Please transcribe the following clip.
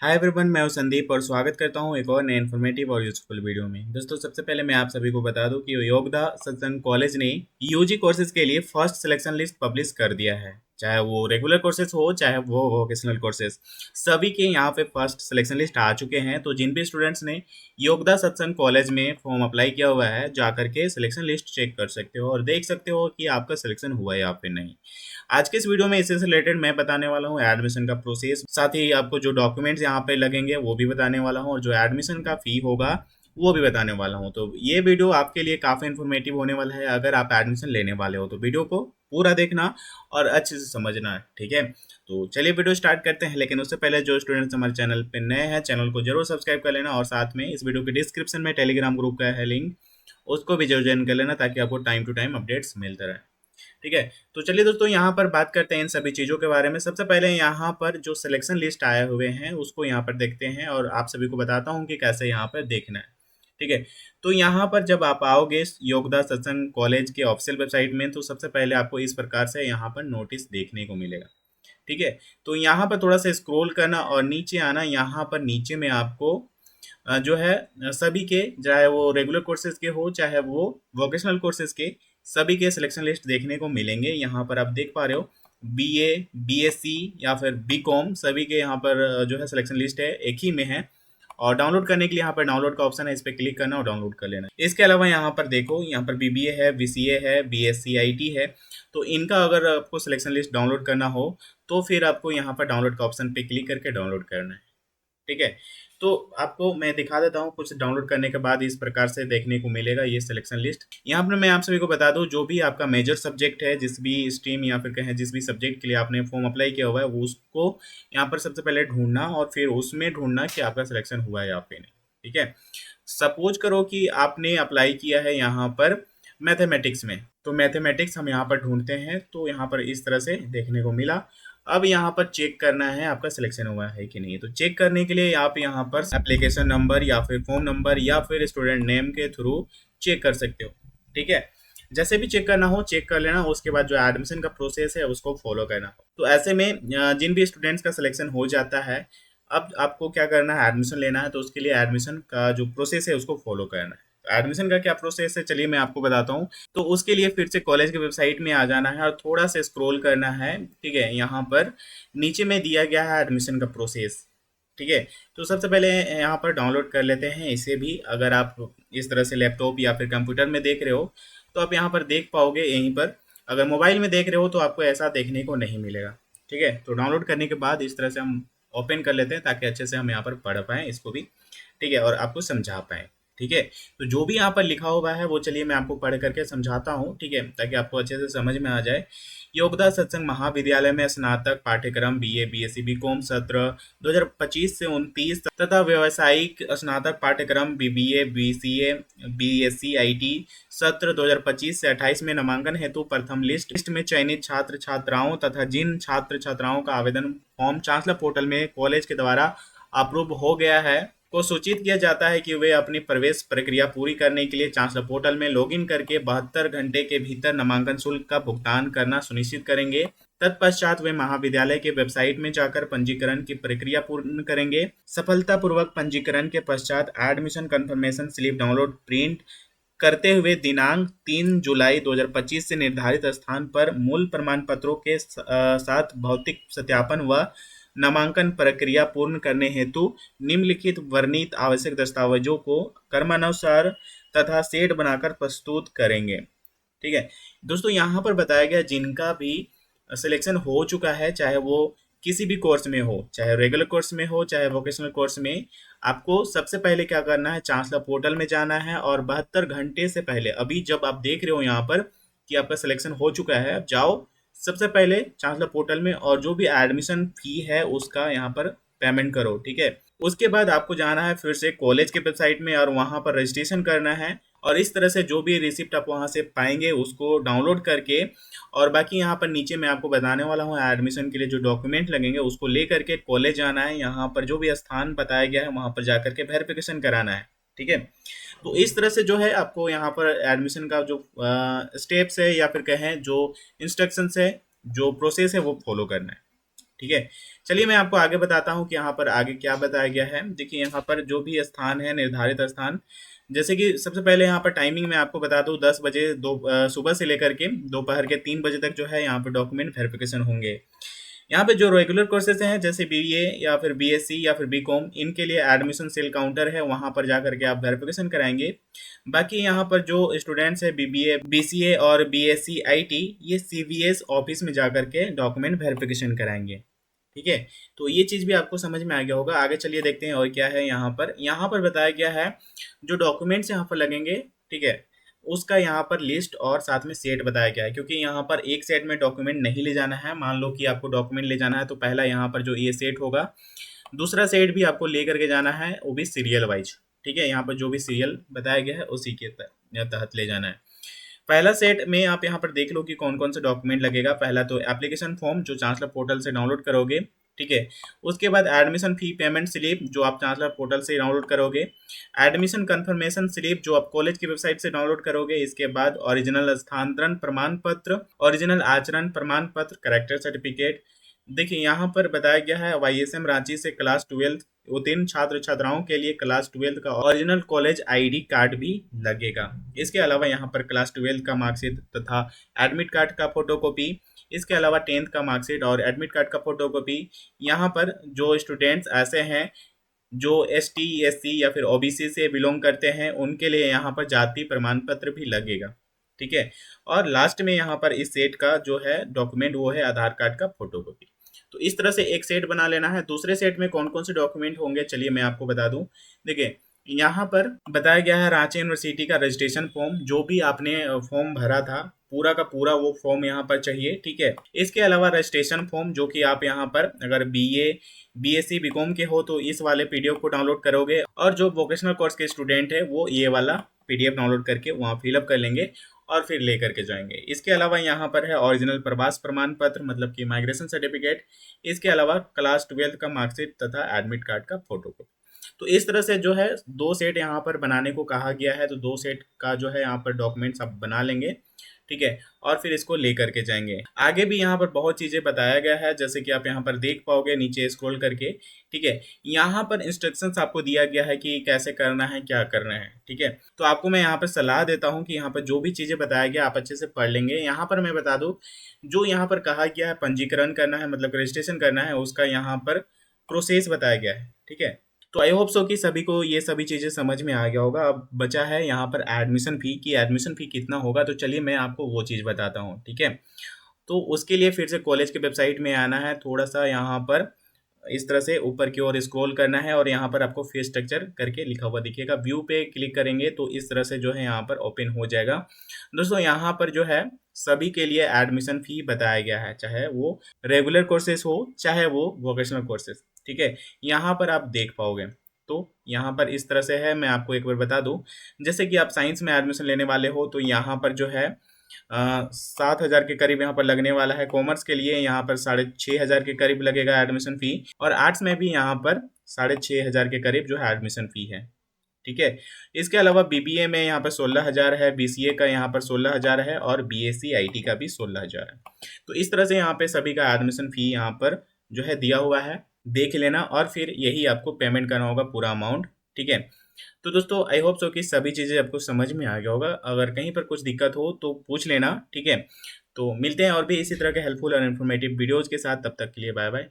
Hi everyone, मैं हूं संदीप और स्वागत करता हूं एक और नए इन्फॉर्मेटिव और यूजफुल वीडियो में। दोस्तों, सबसे पहले मैं आप सभी को बता दूं कि योगदा सत्संग कॉलेज ने यूजी कोर्सेज के लिए फर्स्ट सिलेक्शन लिस्ट पब्लिश कर दिया है। चाहे वो रेगुलर कोर्सेज हो चाहे वो वोकेशनल कोर्सेज, सभी के यहाँ पे फर्स्ट सिलेक्शन लिस्ट आ चुके हैं। तो जिन भी स्टूडेंट्स ने योगदा सत्संग कॉलेज में फॉर्म अप्लाई किया हुआ है, जा करके सिलेक्शन लिस्ट चेक कर सकते हो और देख सकते हो कि आपका सिलेक्शन हुआ है या फिर नहीं। आज के इस वीडियो में इससे रिलेटेड मैं बताने वाला हूँ एडमिशन का प्रोसेस, साथ ही आपको जो डॉक्यूमेंट्स यहाँ पे लगेंगे वो भी बताने वाला हूँ और जो एडमिशन का फी होगा वो भी बताने वाला हूँ। तो ये वीडियो आपके लिए काफ़ी इन्फॉर्मेटिव होने वाला है। अगर आप एडमिशन लेने वाले हो तो वीडियो को पूरा देखना और अच्छे से समझना, ठीक है। तो चलिए वीडियो स्टार्ट करते हैं, लेकिन उससे पहले जो स्टूडेंट्स हमारे चैनल पे नए हैं, चैनल को जरूर सब्सक्राइब कर लेना और साथ में इस वीडियो के डिस्क्रिप्शन में टेलीग्राम ग्रुप का है लिंक, उसको भी जरूर ज्वाइन कर लेना ताकि आपको टाइम टू टाइम अपडेट्स मिलते रहे, ठीक है। तो चलिए दोस्तों, यहाँ पर बात करते हैं इन सभी चीज़ों के बारे में। सबसे पहले यहाँ पर जो सिलेक्शन लिस्ट आए हुए हैं उसको यहाँ पर देखते हैं और आप सभी को बताता हूँ कि कैसे यहाँ पर देखना है, ठीक है। तो यहाँ पर जब आप आओगे योगदा सत्संग कॉलेज के ऑफिशियल वेबसाइट में, तो सबसे पहले आपको इस प्रकार से यहाँ पर नोटिस देखने को मिलेगा, ठीक है। तो यहाँ पर थोड़ा सा स्क्रॉल करना और नीचे आना। यहाँ पर नीचे में आपको जो है सभी के, चाहे वो रेगुलर कोर्सेज के हो चाहे वो वोकेशनल कोर्सेज के, सभी के सिलेक्शन लिस्ट देखने को मिलेंगे। यहाँ पर आप देख पा रहे हो बीए, बीएससी या फिर बीकॉम, सभी के यहाँ पर जो है सिलेक्शन लिस्ट है, एक ही में है। और डाउनलोड करने के लिए यहाँ पर डाउनलोड का ऑप्शन है, इस पर क्लिक करना और डाउनलोड कर लेना। इसके अलावा यहाँ पर देखो, यहाँ पर बीबीए है, बीसीए है, बीएससी आईटी है। तो इनका अगर आपको सिलेक्शन लिस्ट डाउनलोड करना हो तो फिर आपको यहाँ पर डाउनलोड का ऑप्शन पे क्लिक करके डाउनलोड करना है, ठीक है। तो आपको मैं दिखा देता हूँ, कुछ डाउनलोड करने के बाद इस प्रकार से देखने को मिलेगा ये सिलेक्शन लिस्ट। यहाँ पर मैं आप सभी को बता दूँ, जो भी आपका मेजर सब्जेक्ट है, जिस भी स्ट्रीम या फिर कहें जिस भी सब्जेक्ट के लिए आपने फॉर्म अप्लाई किया हुआ है, वो उसको यहाँ पर सबसे पहले ढूंढना और फिर उसमें ढूंढना कि आपका सिलेक्शन हुआ है या फिर नहीं, ठीक है। सपोज करो कि आपने अप्लाई किया है यहाँ पर मैथमेटिक्स में, तो मैथमेटिक्स हम यहाँ पर ढूंढते हैं। तो यहाँ पर इस तरह से देखने को मिला। अब यहाँ पर चेक करना है आपका सिलेक्शन हुआ है कि नहीं। तो चेक करने के लिए आप यहाँ पर एप्लीकेशन नंबर या फिर फ़ोन नंबर या फिर स्टूडेंट नेम के थ्रू चेक कर सकते हो, ठीक है। जैसे भी चेक करना हो चेक कर लेना, उसके बाद जो एडमिशन का प्रोसेस है उसको फॉलो करना। तो ऐसे में जिन भी स्टूडेंट्स का सिलेक्शन हो जाता है, अब आपको क्या करना है, एडमिशन लेना है। तो उसके लिए एडमिशन का जो प्रोसेस है उसको फॉलो करना है। तो एडमिशन का क्या प्रोसेस है, चलिए मैं आपको बताता हूँ। तो उसके लिए फिर से कॉलेज की वेबसाइट में आ जाना है और थोड़ा सा स्क्रॉल करना है, ठीक है। यहाँ पर नीचे में दिया गया है एडमिशन का प्रोसेस, ठीक है। तो सबसे पहले यहाँ पर डाउनलोड कर लेते हैं इसे भी। अगर आप इस तरह से लैपटॉप या फिर कंप्यूटर में देख रहे हो तो आप यहाँ पर देख पाओगे यहीं पर। अगर मोबाइल में देख रहे हो तो आपको ऐसा देखने को नहीं मिलेगा, ठीक है। तो डाउनलोड करने के बाद इस तरह से हम ओपन कर लेते हैं ताकि अच्छे से हम यहाँ पर पढ़ पाएँ इसको भी, ठीक है, और आपको समझा पाएँ, ठीक है। तो जो भी यहाँ पर लिखा हुआ है वो चलिए मैं आपको पढ़ करके समझाता हूँ, ठीक है, ताकि आपको अच्छे से समझ में आ जाए। योगदा सत्संग महाविद्यालय में स्नातक पाठ्यक्रम बीए, बीएससी, बीकॉम सत्र 2025 से 29 तथा व्यावसायिक स्नातक पाठ्यक्रम बीबीए, बीसीए, बीएससी आईटी सत्र 2025 से 28 में नामांकन हेतु प्रथम लिस्ट में चयनित छात्र छात्राओं तथा जिन छात्र छात्राओं का आवेदन फॉर्म चांसलर पोर्टल में कॉलेज के द्वारा अप्रूव हो गया है को सूचित किया जाता है कि वे अपनी प्रवेश प्रक्रिया पूरी करने के लिए चांसलर पोर्टल में लॉगिन करके 72 घंटे के भीतर नामांकन शुल्क का भुगतान करना सुनिश्चित करेंगे। तत्पश्चात वे महाविद्यालय के वेबसाइट में जाकर पंजीकरण की प्रक्रिया पूर्ण करेंगे। सफलतापूर्वक पंजीकरण के पश्चात admission confirmation slip download print करते हुए दिनांक 3 जुलाई 2025 से निर्धारित स्थान पर मूल प्रमाण पत्रों के साथ भौतिक सत्यापन व नामांकन प्रक्रिया पूर्ण करने हेतु निम्नलिखित वर्णित आवश्यक दस्तावेजों को क्रमानुसार तथा सेट बनाकर प्रस्तुत करेंगे, ठीक है। दोस्तों, यहाँ पर बताया गया जिनका भी सिलेक्शन हो चुका है, चाहे वो किसी भी कोर्स में हो, चाहे रेगुलर कोर्स में हो चाहे वोकेशनल कोर्स में, आपको सबसे पहले क्या करना है, चांसलर पोर्टल में जाना है और 72 घंटे से पहले, अभी जब आप देख रहे हो यहाँ पर कि आपका सिलेक्शन हो चुका है, अब जाओ सबसे पहले चांसलर पोर्टल में और जो भी एडमिशन फी है उसका यहाँ पर पेमेंट करो, ठीक है। उसके बाद आपको जाना है फिर से कॉलेज के वेबसाइट में और वहाँ पर रजिस्ट्रेशन करना है। और इस तरह से जो भी रिसिप्ट आप वहाँ से पाएंगे उसको डाउनलोड करके, और बाकी यहाँ पर नीचे मैं आपको बताने वाला हूँ एडमिशन के लिए जो डॉक्यूमेंट लगेंगे उसको ले करके कॉलेज जाना है। यहाँ पर जो भी स्थान बताया गया है वहाँ पर जा करके वेरिफिकेशन कराना है, ठीक है। तो इस तरह से जो है आपको यहाँ पर एडमिशन का जो स्टेप्स है या फिर कहें जो इंस्ट्रक्शंस है, जो प्रोसेस है वो फॉलो करना है, ठीक है। चलिए मैं आपको आगे बताता हूँ कि यहाँ पर आगे क्या बताया गया है। देखिए यहाँ पर जो भी स्थान है, निर्धारित स्थान, जैसे कि सबसे पहले यहाँ पर टाइमिंग मैं आपको बता दूँ, 10 बजे सुबह से लेकर के दोपहर के 3 बजे तक जो है यहाँ पर डॉक्यूमेंट वेरिफिकेशन होंगे। यहाँ पे जो रेगुलर कोर्सेज हैं जैसे बीए या फिर बीएससी या फिर बीकॉम, इनके लिए एडमिशन सेल काउंटर है, वहाँ पर जा करके आप वेरिफिकेशन कराएंगे। बाकी यहाँ पर जो स्टूडेंट्स है बीबीए, बीसीए और बीएससी आईटी, ये सीवीएस ऑफिस में जा करके डॉक्यूमेंट वेरिफिकेशन कराएंगे। ठीक है, तो ये चीज़ भी आपको समझ में आ गया होगा। आगे चलिए देखते हैं और क्या है। यहाँ पर बताया गया है जो डॉक्यूमेंट्स यहाँ पर लगेंगे, ठीक है, उसका यहाँ पर लिस्ट और साथ में सेट बताया गया है। क्योंकि यहाँ पर एक सेट में डॉक्यूमेंट नहीं ले जाना है। मान लो कि आपको डॉक्यूमेंट ले जाना है तो पहला यहाँ पर जो ये सेट होगा, दूसरा सेट भी आपको ले करके जाना है, वो भी सीरियल वाइज। ठीक है, यहाँ पर जो भी सीरियल बताया गया है उसी के तहत ले जाना है। पहला सेट में आप यहाँ पर देख लो कि कौन कौन से डॉक्यूमेंट लगेगा। पहला तो एप्लीकेशन फॉर्म जो चांसलर पोर्टल से डाउनलोड करोगे, ठीक है। उसके बाद एडमिशन फी पेमेंट स्लिप जो आप चांसलर पोर्टल से डाउनलोड करोगे, एडमिशन कंफर्मेशन स्लिप जो आप कॉलेज की वेबसाइट से डाउनलोड करोगे, इसके बाद ओरिजिनल स्थानांतरण प्रमाण पत्र, ओरिजिनल आचरण प्रमाण पत्र, करेक्टर सर्टिफिकेट। देखिए यहाँ पर बताया गया है वाईएसएम रांची से क्लास 12 उत्तीर्ण छात्र छात्राओं के लिए क्लास 12 का ओरिजिनल कॉलेज आईडी कार्ड भी लगेगा। इसके अलावा यहाँ पर क्लास 12 का मार्कशीट तथा एडमिट कार्ड का फोटोकॉपी, इसके अलावा 10th का मार्कशीट और एडमिट कार्ड का फोटोकॉपी। यहाँ पर जो स्टूडेंट्स ऐसे हैं जो एसटी एससी या फिर ओबीसी से बिलोंग करते हैं, उनके लिए यहाँ पर जाति प्रमाण पत्र भी लगेगा। ठीक है, और लास्ट में यहाँ पर इस सेट का जो है डॉक्यूमेंट वो है आधार कार्ड का फोटोकॉपी। तो इस तरह से एक सेट बना लेना है। दूसरे सेट में कौन कौन से डॉक्यूमेंट होंगे चलिए मैं आपको बता दूं। देखिए यहाँ पर बताया गया है रांची यूनिवर्सिटी का रजिस्ट्रेशन फॉर्म, जो भी आपने फॉर्म भरा था पूरा का पूरा वो फॉर्म यहाँ पर चाहिए। ठीक है, इसके अलावा रजिस्ट्रेशन फॉर्म जो कि आप यहाँ पर अगर बीए बीएससी बीकॉम के हो तो इस वाले पीडीएफ को डाउनलोड करोगे, और जो वोकेशनल कोर्स के स्टूडेंट है वो ये वाला पीडीएफ डाउनलोड करके वहाँ फिलअप कर लेंगे और फिर ले करके जाएंगे। इसके अलावा यहाँ पर है ओरिजिनल प्रवास प्रमाण पत्र मतलब कि माइग्रेशन सर्टिफिकेट, इसके अलावा क्लास 12 का मार्कशीट तथा एडमिट कार्ड का फोटो। तो इस तरह से जो है 2 सेट यहाँ पर बनाने को कहा गया है। तो 2 सेट का जो है यहाँ पर डॉक्यूमेंट्स आप बना लेंगे, ठीक है, और फिर इसको ले करके जाएंगे। आगे भी यहाँ पर बहुत चीज़ें बताया गया है, जैसे कि आप यहाँ पर देख पाओगे नीचे स्क्रॉल करके। ठीक है, यहाँ पर इंस्ट्रक्शंस आपको दिया गया है कि कैसे करना है, क्या करना है। ठीक है, तो आपको मैं यहाँ पर सलाह देता हूँ कि यहाँ पर जो भी चीज़ें बताया गया आप अच्छे से पढ़ लेंगे। यहाँ पर मैं बता दूँ, जो यहाँ पर कहा गया है पंजीकरण करना है मतलब रजिस्ट्रेशन करना है, उसका यहाँ पर प्रोसेस बताया गया है। ठीक है, तो आई होप सो कि सभी को ये सभी चीज़ें समझ में आ गया होगा। अब बचा है यहाँ पर एडमिशन फ़ी कि एडमिशन फ़ी कितना होगा। तो चलिए मैं आपको वो चीज़ बताता हूँ। ठीक है, तो उसके लिए फिर से कॉलेज के वेबसाइट में आना है, थोड़ा सा यहाँ पर इस तरह से ऊपर की ओर स्क्रॉल करना है और यहाँ पर आपको फीस स्ट्रक्चर करके लिखा हुआ दिखेगा। व्यू पे क्लिक करेंगे तो इस तरह से जो है यहाँ पर ओपन हो जाएगा। दोस्तों यहाँ पर जो है सभी के लिए एडमिशन फ़ी बताया गया है, चाहे वो रेगुलर कोर्सेज हो चाहे वो वोकेशनल कोर्सेज। ठीक है, यहाँ पर आप देख पाओगे। तो यहाँ पर इस तरह से है, मैं आपको एक बार बता दूँ, जैसे कि आप साइंस में एडमिशन लेने वाले हो तो यहाँ पर जो है 7,000 के करीब यहाँ पर लगने वाला है। कॉमर्स के लिए यहाँ पर 6,500 के करीब लगेगा एडमिशन फ़ी, और आर्ट्स में भी यहाँ पर 6,500 के करीब जो है एडमिशन फ़ी है। ठीक है, इसके अलावा बीबीए में यहाँ पर 16,000 है, बीसीए का यहाँ पर 16,000 है और बीएससी आईटी का भी 16,000 है। तो इस तरह से यहाँ पे सभी का एडमिशन फ़ी यहाँ पर जो है दिया हुआ है, देख लेना और फिर यही आपको पेमेंट करना होगा पूरा अमाउंट। ठीक है, तो दोस्तों आई होप सो कि सभी चीज़ें आपको समझ में आ गया होगा। अगर कहीं पर कुछ दिक्कत हो तो पूछ लेना। ठीक है, तो मिलते हैं और भी इसी तरह के हेल्पफुल और इन्फॉर्मेटिव वीडियोज़ के साथ। तब तक के लिए बाय बाय।